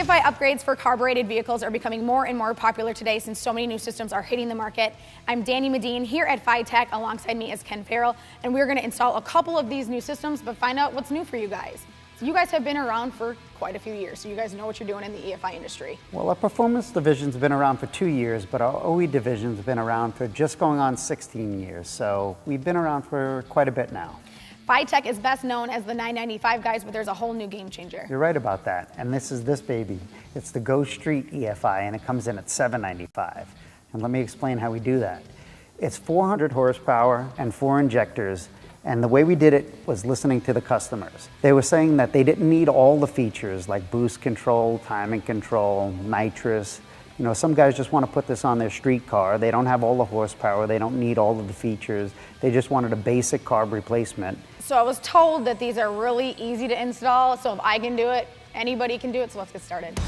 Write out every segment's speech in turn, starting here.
EFI upgrades for carbureted vehicles are becoming more and more popular today since so many new systems are hitting the market. I'm Danny Medine here at FiTech. Alongside me is Ken Farrell, and we're going to install a couple of these new systems, but find out what's new for you guys. So you guys have been around for quite a few years, so you guys know what you're doing in the EFI industry. Well, our performance division's been around for 2 years, but our OE division's been around for just going on 16 years. So we've been around for quite a bit now. FiTech is best known as the 995 guys, but there's a whole new game changer. You're right about that. And this is this baby. It's the Go Street EFI, and it comes in at $795. And let me explain how we do that. It's 400 horsepower and 4 injectors. And the way we did it was listening to the customers. They were saying that they didn't need all the features like boost control, timing control, nitrous. You know, some guys just want to put this on their street car. They don't have all the horsepower. They don't need all of the features. They just wanted a basic carb replacement. So I was told that these are really easy to install. So if I can do it, anybody can do it. So let's get started.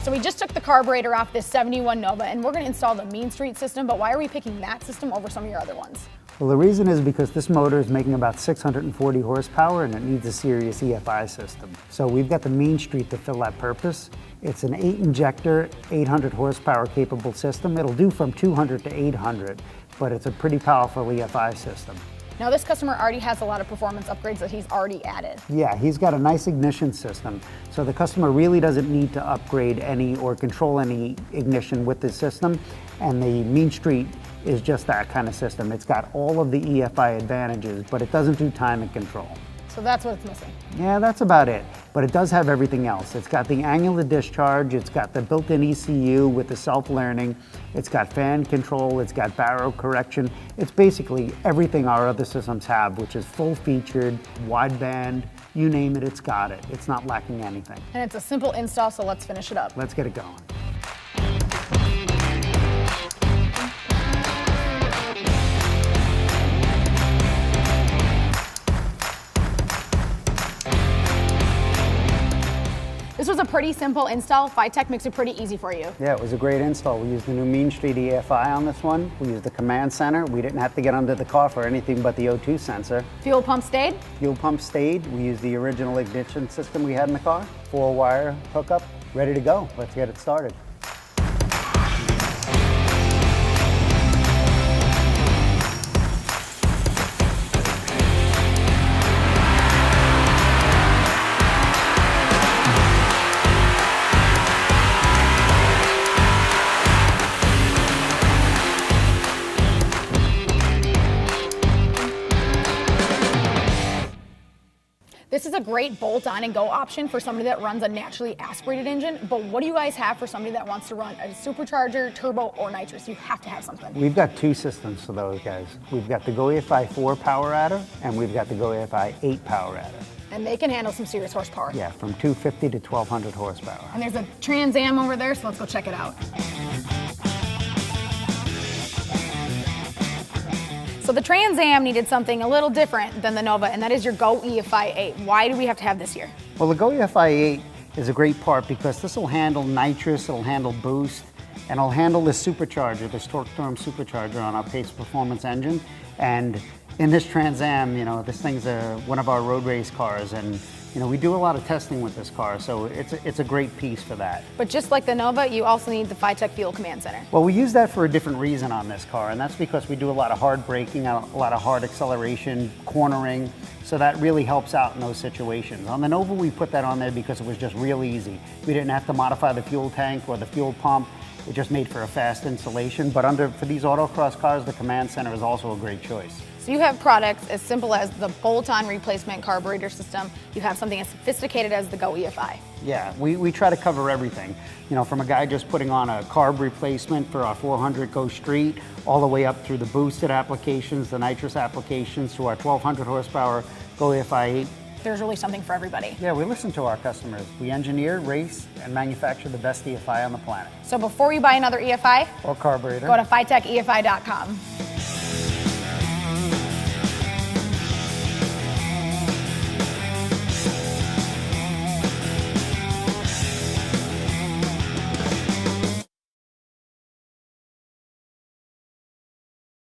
So we just took the carburetor off this 71 Nova, and we're going to install the Mean Street system, but why are we picking that system over some of your other ones? Well, the reason is because this motor is making about 640 horsepower and it needs a serious EFI system. So we've got the Mean Street to fill that purpose. It's an 8-injector, 800 horsepower capable system. It'll do from 200 to 800, but it's a pretty powerful EFI system. Now this customer already has a lot of performance upgrades that he's already added. Yeah, he's got a nice ignition system, so the customer really doesn't need to upgrade any or control any ignition with this system, and the Mean Street is just that kind of system. It's got all of the EFI advantages, but it doesn't do timing control. So that's what it's missing. Yeah, that's about it. But it does have everything else. It's got the angular discharge, it's got the built-in ECU with the self-learning, it's got fan control, it's got barrel correction. It's basically everything our other systems have, which is full-featured, wideband, you name it, it's got it. It's not lacking anything. And it's a simple install, so let's finish it up. Let's get it going. This was a pretty simple install. FiTech makes it pretty easy for you. Yeah, it was a great install. We used the new Mean Street EFI on this one. We used the command center. We didn't have to get under the car for anything but the O2 sensor. Fuel pump stayed? Fuel pump stayed. We used the original ignition system we had in the car. 4-wire hookup, ready to go. Let's get it started. This is a great bolt-on and go option for somebody that runs a naturally aspirated engine, but what do you guys have for somebody that wants to run a supercharger, turbo, or nitrous? You have to have something. We've got 2 systems for those guys. We've got the Go EFI 4 power adder, and we've got the Go EFI 8 power adder. And they can handle some serious horsepower. Yeah, from 250 to 1200 horsepower. And there's a Trans Am over there, so let's go check it out. So the Trans Am needed something a little different than the Nova, and that is your Go EFI 8. Why do we have to have this here? Well, the Go EFI 8 is a great part because this will handle nitrous, it'll handle boost, and it'll handle this supercharger, this torque storm supercharger on our Pace Performance engine. And in this Trans Am, you know, this thing's one of our road race cars, and you know, we do a lot of testing with this car, so it's a great piece for that. But just like the Nova, you also need the FiTech Fuel Command Center. Well, we use that for a different reason on this car, and that's because we do a lot of hard braking, a lot of hard acceleration, cornering, so that really helps out in those situations. On the Nova, we put that on there because it was just real easy. We didn't have to modify the fuel tank or the fuel pump. It just made for a fast installation, but for these autocross cars, the Command Center is also a great choice. So you have products as simple as the bolt-on replacement carburetor system. You have something as sophisticated as the Go EFI. Yeah, we try to cover everything. You know, from a guy just putting on a carb replacement for our 400 Go Street, all the way up through the boosted applications, the nitrous applications, to our 1200 horsepower Go EFI 8. There's really something for everybody. Yeah, we listen to our customers. We engineer, race, and manufacture the best EFI on the planet. So before you buy another EFI or carburetor, go to FiTechEFI.com.